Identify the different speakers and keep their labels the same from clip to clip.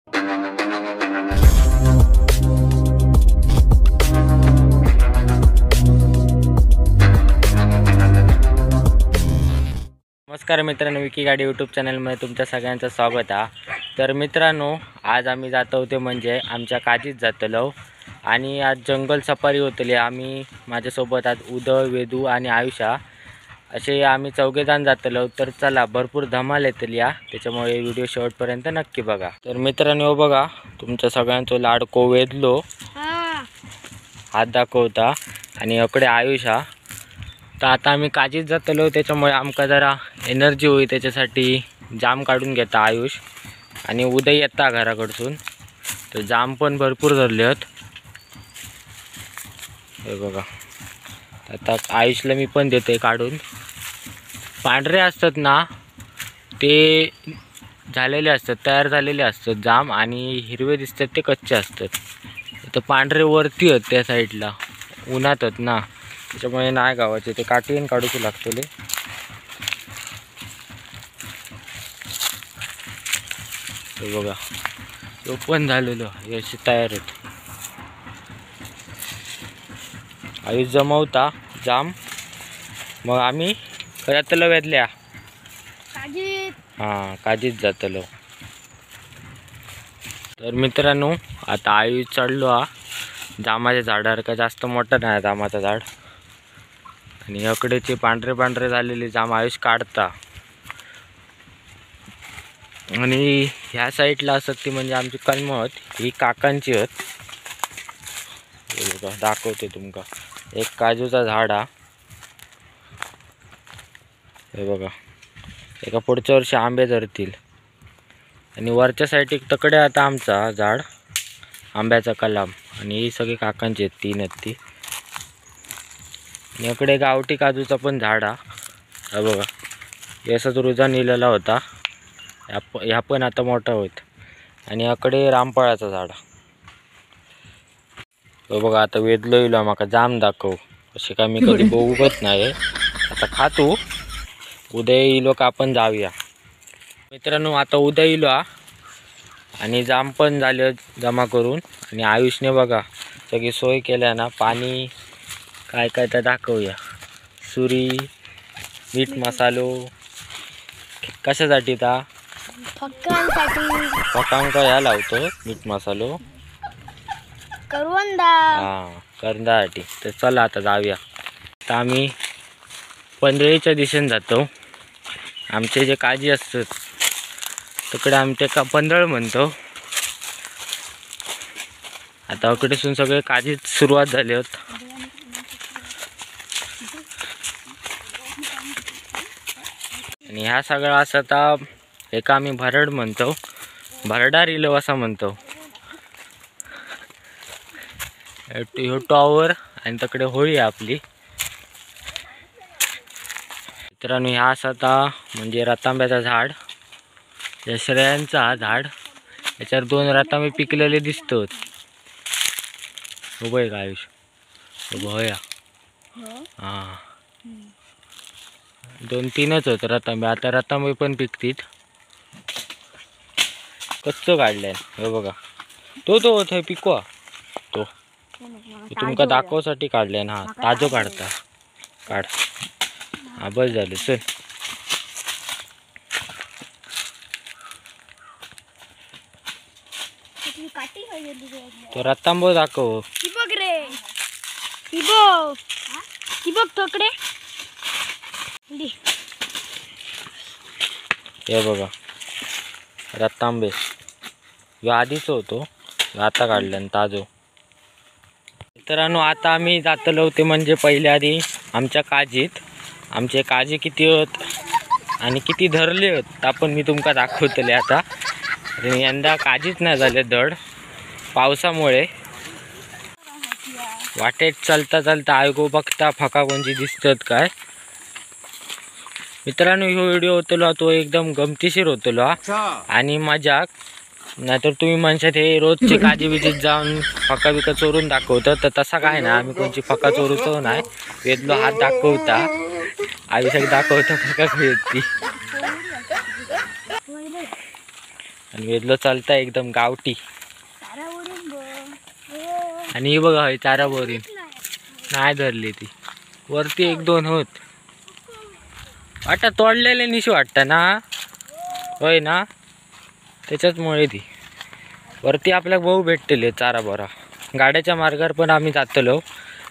Speaker 1: नमस्कार मित्रांनो, विकी गाडी यूट्यूब चॅनलमध्ये तुमच्या सगळ्यांचं स्वागत आहे। तर मित्रांनो, आज आम्ही जातो ते म्हणजे आमच्या काजीत जातलो आणि आज जंगल सफारी होतली। आम्ही माझ्यासोबत आज उदय, वेदू आणि आयुषा असे आम्ही चौघेजण जातलो। तर चला, भरपूर धमाल येतली या, त्याच्यामुळे व्हिडिओ शेवटपर्यंत नक्की बघा। तर मित्रांनो बघा, तुमच्या सगळ्यांचं लाडको वेदलो हात दाखवता आणि इकडे आयुषा। तर आता आम्ही काजीत जातलो, त्याच्यामुळे आमका जरा एनर्जी होई, त्याच्यासाठी जाम काढून घेता आयुष आणि उदय येता घराकडसून। तर जाम पण भरपूर धरले आहेत हे बघा। आता आयुषला मी पण देते काढून। पांढरे असतात ना ते झालेले असतात, तयार झालेले असतात जाम, आणि हिरवे दिसतात ते कच्चे असतात। तर पांढरे वरती आहेत त्या साईडला, उन्हात आहेत ना, त्याच्यामुळे नाही गावाचे, ते काठीन काढूचे लागतले। हे बघा, तो पण झालेलो याशी तयार आहेत। आयुष जमवता जाम, मग आम्ही जातलो वेदल्या काजीत जातलो। तर मित्रांनो, आता आयुष चढलो हा जामाच्या झाडावर, का जास्त मोठं नाही जामाचं झाड, आणि इकडेचे पांढरे पांढरे झालेले जाम आयुष काढता। आणि ह्या साईडला असत ती म्हणजे आमची कलमत, ही काकांची आहेत। दाखवते तुमका, एक काजूचा झाड हा हे बघा, एका पुढच्या वर्षी आंबे धरतील। आणि वरच्या साईड तकडे आता आमचा झाड आंब्याचा कलाम, आणि ही सगळी काकांची आहेत, तीन आहेत ती। आणि इकडे गावठी काजूचा पण झाड हा बघा, याचाच रुजा निलेला होता, ह्या पण आता मोठा होत। आणि इकडे रामफळाचं झाड हे बघा। आता वेदलो येलो माका जाम दाखव, असे काय मी कधी बघत नाही। आता खातो, उद्या येलो का आपण जाऊया मित्रांनो। आता उद्या येलो आणि जाम पण झाले जमा करून, आणि आयुषने बघा सगळी सोय केल्या ना, पाणी काय काय तर दाखवूया। सुरी, मीठ मसालो कशासाठी ता फकांका ह्या लावतो, मीठ मसालो करंदासाठी। तर चला आता जाऊया। तर आम्ही पंधळीच्या दिशेने जातो, आमचे जे काजी असतात तिकडे आम्ही ते पंधळ म्हणतो। आता इकडेसून सगळे काजीत सुरुवात झाली होत। आणि ह्या सगळा असं आता एका आम्ही भरड म्हणतो, भरडा रिलो असा म्हणतो। ह्यो टॉवर आणि तकडे होळी आपली। मित्रांनो, ह्या असा आता म्हणजे रतांब्याचा झाड, श्रेयांचा झाड, याच्यावर दोन रतांबे पिकलेले दिसतात। उभं आहे का आयुष? उभं होया हां, 2-3च होत रतांबे, आता रतांबे पण पिकतील। कच्चं काढलंय हे बघा, तो थंय पिकवा, तो तुमका दाखवसाठी काढले ना, ताजो काढता काढ। हा बस झालं, चल। तो रतांबो दाखव, हे बघा रतांबे, ह्यो आधीच होतो, आता काढल्यान ताजो। मित्रांनो, आता आम्ही जातलो ते म्हणजे पहिले आधी आमच्या काजीत, आमचे काजी किती होत आणि किती धरले होत आपण मी तुमका दाखवतले आता। यंदा काजीच नाही झाले धड पावसामुळे। वाटेत चालता चालता आयगो बघता फका कोणची दिसतात काय। मित्रांनो, ह्यो व्हिडिओ होतलो तो एकदम गमतीशीर होतलो आणि मजाक, नाहीतर तुम्ही म्हणशात हे रोजचे काजी बिजीत जाऊन फका बिका चोरून दाखवतात, तर तसा काय ना, आम्ही कोणची फका चोरतो नाही। वेदलो हात दाखवता, आयुष्यात दाखवता फका ती। आणि वेदलो चालताय एकदम गावठी. आणि ही बघा हय चारा बोरीन नाही धरली ती. वरती एक दोन होत आता तोडलेले निशी वाटत ना. होय ना, त्याच्याचमुळे ती वरती आपल्याला बहु भेटतले चारा बरा. गाड्याच्या मार्गावर पण आम्ही जातलो,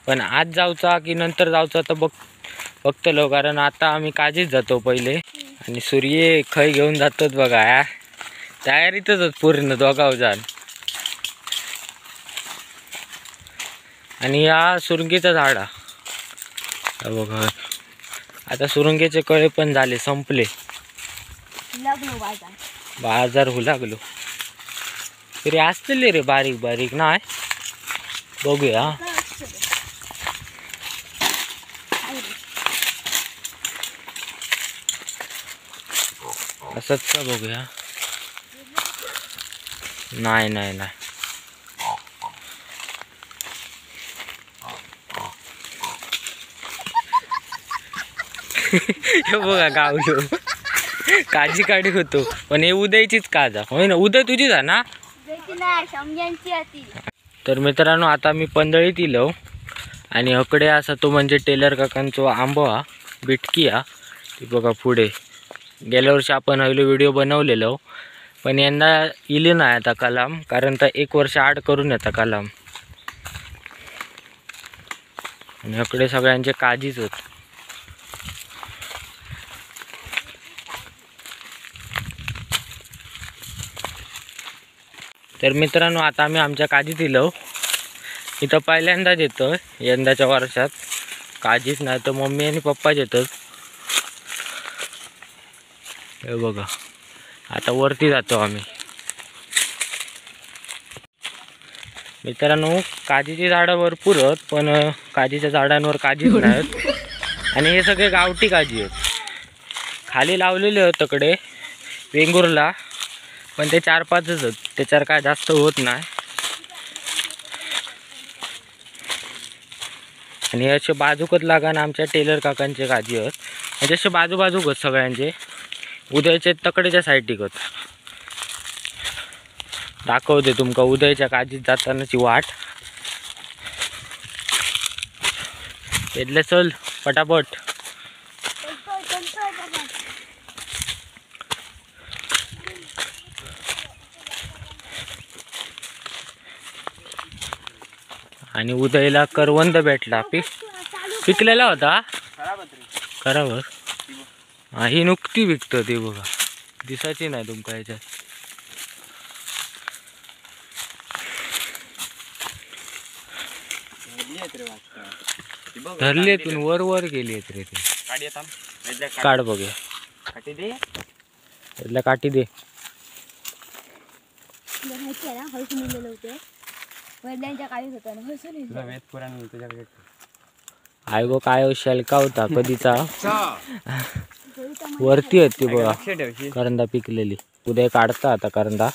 Speaker 1: पण आज जाऊचा की नंतर जाऊचा तर बघतलो, कारण आता आम्ही काजीच जातो पहिले. आणि सूर्य खय घेऊन जातात बघा, तयारीतच पूर्ण दोघाव जाण. आणि या सुरंगीचं झाड बघा, आता सुरंगीचे कळे पण झाले, संपले. बाजार हो लागलो तरी असतले रे बारीक बारीक नाही. बघूया असंच का, बघूया. नाही नाही नाही, हे बघा गावलो. काजी काढी होतो, पण हे उदयचीच काजा होय ना. उदय तुझीच आहे ना. तर मित्रांनो, आता मी पंधळीत इलो आणि हकडे असा तो म्हणजे टेलर काकांचो आंबो हा, बिटकी हा. ती बघा पुढे. गेल्या वर्षी आपण हयलो व्हिडिओ बनवलेलो, पण यंदा इले नाही आता कलाम, कारण तर 1 वर्ष आड करून येता कलाम. आणि हकडे सगळ्यांचे काजीच होत. तर मित्रांनो, आता आम्ही आमच्या काजीत इलो. इथं पहिल्यांदाच येतो यंदाच्या वर्षात. काजीच नाही तर मम्मी आणि पप्पाच येतात. हे बघा, आता वरती जातो आम्ही. मित्रांनो, काजीची झाडं भरपूर आहेत, पण काजीच्या झाडांवर काजीच नाहीत. आणि हे सगळे गावठी काजी आहेत. खाली लावलेले आहेत तकडे वेंगुर्ला, पण ते 4-5च आहेत, त्याच्यावर काय जास्त होत नाही. आणि असे बाजूकच लागान आमच्या टेलर काकांचे काजी आहेत. म्हणजे असे बाजूबाजूक आहेत सगळ्यांचे. उदयचे तकडेच्या साईडीक आहेत. दाखवते तुमका उदयच्या काजीत जातानाची वाट. इथले चल पटापट. आणि उदयला करवंद भेटला. पिकलेला होता खराबर. हा, ही नुकती विकतो ती बघा, दिसायची नाही तुमका याच्यात. धरले तून वर वर गेली रे ते. काढ बघूया. काठी दे. आय गो काय शेलका होता कधीचा. वरती होती बघा करंदा पिकलेली. उद्या काढता आता करंदा.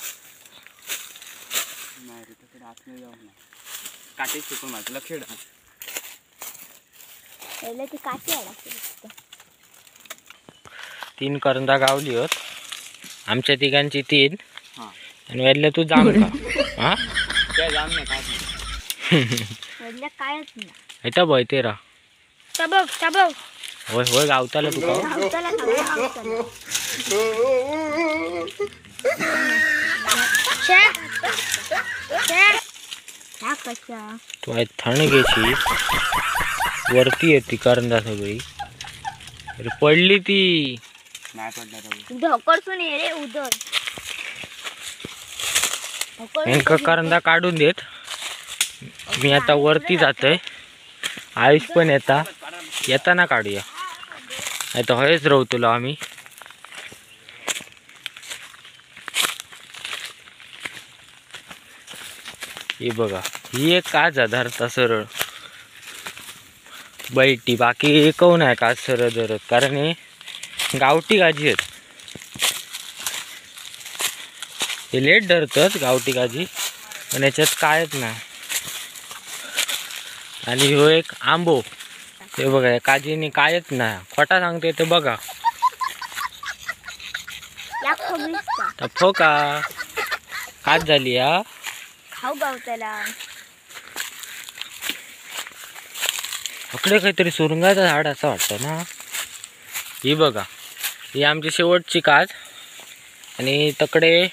Speaker 1: तीन करंदा गावली होत आमच्या तिघांची 3. आणि वेदल्या तू जाम का. हा इथं बघ तेरा. होय होय गावताला तुका. तू आहे थंड घ्यायची. वरती येते करंदा सगळी. अरे पडली ती. करंदा काढून देत. मी आता वरती जातोय. आयुष पण येताना काढूया. नाही तर हयच राहू तुला आम्ही. हे बघा, ही एक काज धरता सरळ बैठी. बाकी एकव नाही काज सरळ धरत, कारण हे गावठी काजी आहेत. हे लेट धरतात गावठी काजी, पण याच्यात कायच नाही. आणि ह्यो एक आंबो. ते बघा काजीनी कायच नाही. खोटा सांगते ते बघा. फोका काच झाली हा
Speaker 2: खाऊ गावताला.
Speaker 1: इकडे काहीतरी सुरुंगाचं झाड असं वाटतं ना. ही बघा, ही आमची शेवटची काच. आणि तकडे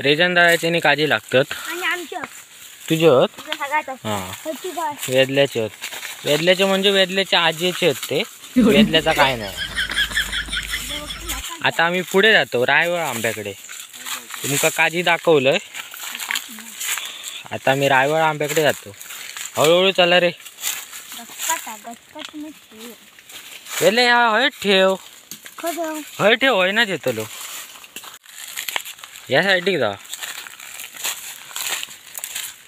Speaker 1: रेजन दाळ्याचे काजी लागतात.
Speaker 2: आणि आमच्या
Speaker 1: तुझे होत
Speaker 2: सगळ्यात
Speaker 1: हां वेदल्याचे होत. वेदल्याचे म्हणजे वेदल्याच्या आजीचे आहेत ते. वेदल्याचा काय नाही. आता आम्ही पुढे जातो रायवळ आंब्याकडे. तुमका काजी दाखवलंय. आता मी रायवळ आंब्याकडे जातो. हळूहळू चला रे. वेदले हय ठेव हय ठेव होय ना येतलो. या साईडीक जा.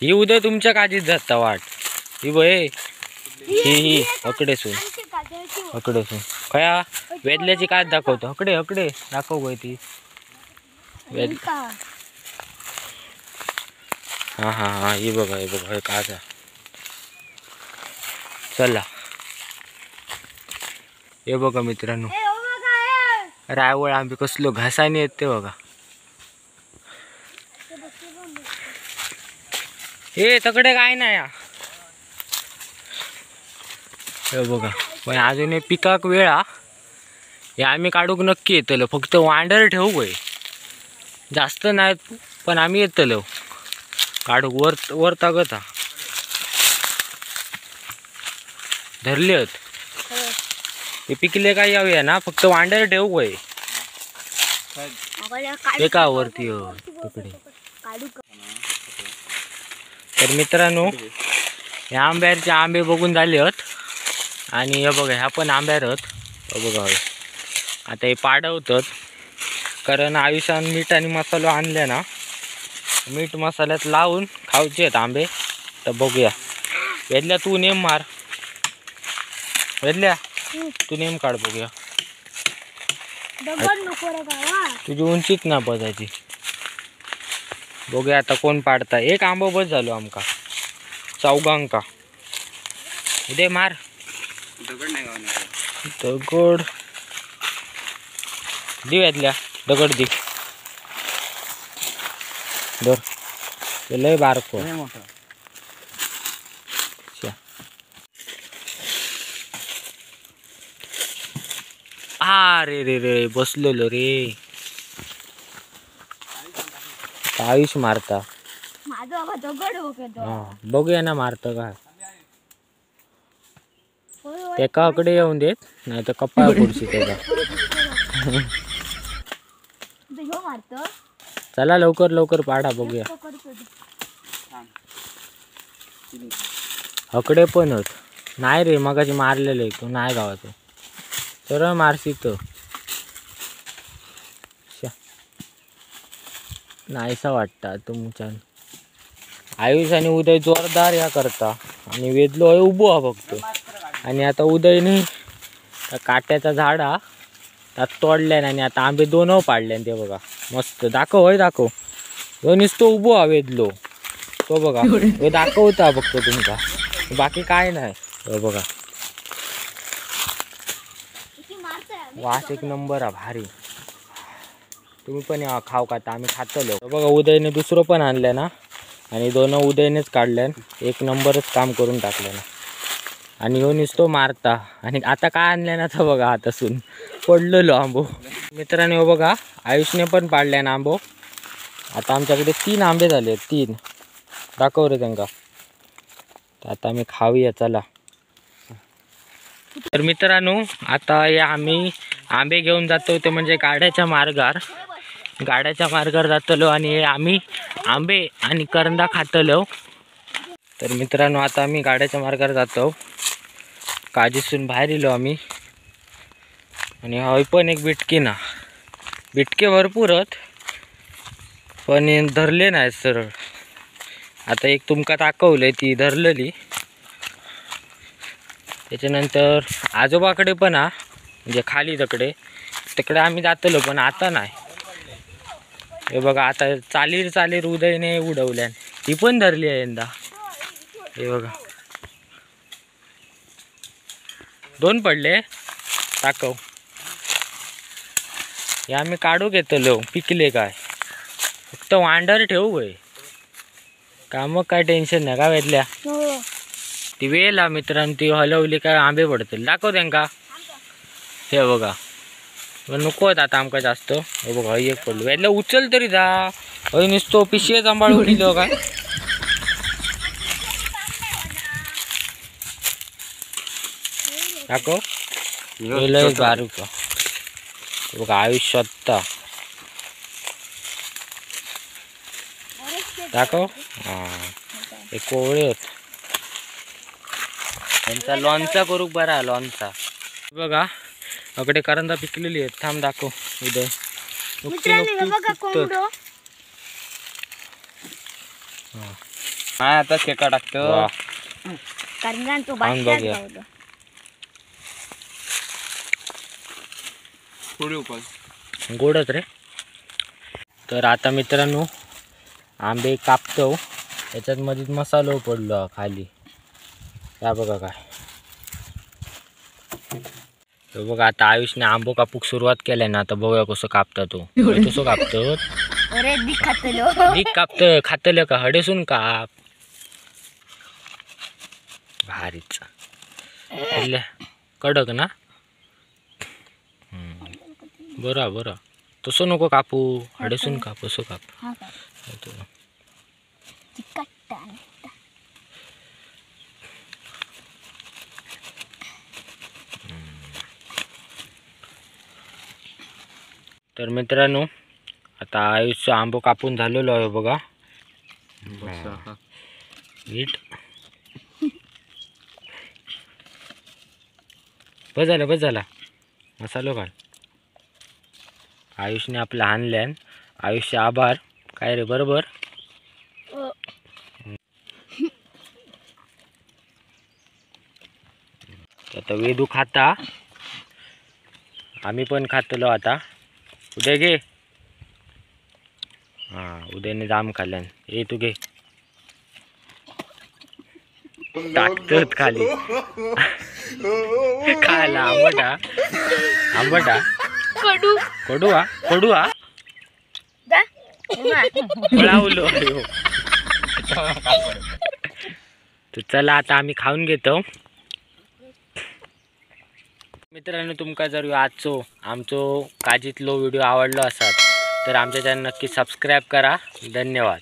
Speaker 1: ही उद्या तुमच्या काजीत जाता वाट. ही बय ही अकडेसून अकडेसून कया वेदल्याची काच दाखवतो. अकडे अकडे दाखव गय ती वेद. हा हा हा ही बघा हे काच. चला हे बघा मित्रांनो, रायवळ आंबे कसलो घासाने आहेत ते बघा. हे तकडे काय नाही हे बघा. पण अजून पिकाक वेळा. हे आम्ही काढूक नक्की येतलो. फक्त वांडर ठेवू गय जास्त नाहीत. पण आम्ही येतलो काढूक. वर वर तागत धरले आहेत. ते पिकले काय यावे ना. फक्त वांडर ठेवू गय एका वरती तिकडे. तर मित्रांनो, ह्या आंब्याचे आंबे बघून झाले आहेत. आणि हे बघा ह्या पण आंब्यार आहेत. बघा आता हे पाडवतात. कारण आयुष्यात मीठ आणि मसालो आणले ना. मीठ मसाल्यात लावून खाऊचे आहेत आंबे. तर बघूया. वेदल्या तू नेम मार. वेदल्या तू नेम काढ बघूया. तुझी उंचीच ना बसायची. बघूया आता कोण पाडता. एक आंबो बस झालो आमका चौगांका. उदे मार दगड दी. वेदल्या दगड दी. धर लय बारको. हा रे रे रे बसलेलो रे. आयुष मारता. बघूया ना मारतं का. एकाकडे येऊन देत नाही तर कपाळ पुढची त्याचा. चला लवकर लवकर पाडा बघूया. अकडे पण होत नाही रे. मगाशी मारलेले तू नाही गावाचं. सरळ मारशी तो नाहीसा वाटता तुमच्या. आयुष आणि उदय जोरदार या करता. आणि वेदलो उभो हा बघतो. आणि आता उदयने काट्याचा झाड हा त्यात तोडल्यान. आणि आता आंबे दोन पाडले ते बघा मस्त. दाखव होय दाखव. दोन्हीच तो उभो हा वेदलो तो बघा. हे दाखवता बघतो तुमका. बाकी काय नाही. बघा वास एक नंबर हा भारी. तुम्ही पण खाऊ का. आम्ही खातलो बघा. उदयने दुसरं पण आणलं ना. आणि दोन उदयनेच काढल्यान. एक नंबरच काम करून टाकलं ना. आणि ह्यो नुसतो मारता. आणि आता काय आणलं ना तर बघा आतासून पडलेलो आंबो. मित्रांनो हो बघा आयुषने पण पाडल्या ना आंबो. आता आमच्याकडे 3 आंबे झाले. 3 दाखव रे त्यांना. आता आम्ही खाऊया चला. तर मित्रांनो आता या आम्ही आंबे घेऊन जातो ते म्हणजे गाड्याच्या मार्गावर जातलो. आणि आम्ही आंबे आणि करंदा खातलो. तर मित्रांनो आता आम्ही गाड्याच्या मार्गावर जातो. काजीसून बाहेर इलो आम्ही. आणि हय पण एक बिटकी ना. बिटके भरपूर आहेत पण धरले नाही सरळ. आता एक तुमका दाखवलंय ती धरलेली. त्याच्यानंतर आजोबाकडे पण हा म्हणजे खाली तिकडे आम्ही जातलो पण आता नाही. हे बघा आता चालीर उदयने उडवल्यान. ती पण धरली आहे यंदा. हे बघा 2 पडले दाखव. हे आम्ही काढू घेतलो पिकले काय. फक्त वांडर ठेवू होय का मग काय टेन्शन नाही का वेदल्या
Speaker 2: हो
Speaker 1: ती वेला मित्रांनो ती हलवली काय आंबे पडतील दाखव त्यांका हे बघा पण नको आहेत आता आमका जास्त हे बघा हय एक पडलो वेदल्या उचल तरी जा हय नुसतो पिशे सांभाळून दिलो काय दाखव लय बारीक बघा आयुष्यात दाखव हा हे कोवळे होत त्यांचा लॉनचा करूक बरा लॉनचा बघा अकडे करंदा पिकलेली आहेत थांब दाखव उदय
Speaker 2: मित्रांनो हे बघा कोंबडो
Speaker 3: काय आता शेका टाकतो
Speaker 1: वा.
Speaker 2: कारण तो
Speaker 1: आण
Speaker 2: बादशाह
Speaker 1: बघूया.
Speaker 2: गावलो.
Speaker 3: पुढे उकळ
Speaker 1: गोडच रे तर आता मित्रांनो आंबे कापतो याच्यात मध्ये मसालो पडलो खाली या बघा काय तो बघा आता आयुषने आंबो कापूक सुरुवात केलाय ना आता बघूया कसं कापता तो कसं कापतो
Speaker 2: अरे दिखातलो
Speaker 1: नीट कापत खातलं का हडेसून काप भारीच खाल्ल्या. कडक ना बरा बरा तसं नको कापू हडेसून काप असं काप
Speaker 2: हा का चिकट्टा
Speaker 1: तर मित्रांनो आता आयुष्य आंबो कापून झालेलो आहे बघा नीट बस झाला मसालो काढ आयुषने आपलं आणल्यान आयुष्य आभार काय रे बरोबर आता वेदू खाता आम्ही पण खातलो आता उद्या घे हां उद्याने जाम खाल्ल्यान ए तू घे टाकतोच खाली खायला आंबटा
Speaker 2: कडू
Speaker 1: कडू हा
Speaker 2: जा उमा.
Speaker 1: पळावलो तर चला आता आम्ही खाऊन घेतो मित्रांनो तुमका जर आजचो आमचो काजीतलो व्हिडिओ आवडलो असात तर आमच्या चॅनल नक्की सबस्क्राईब करा धन्यवाद.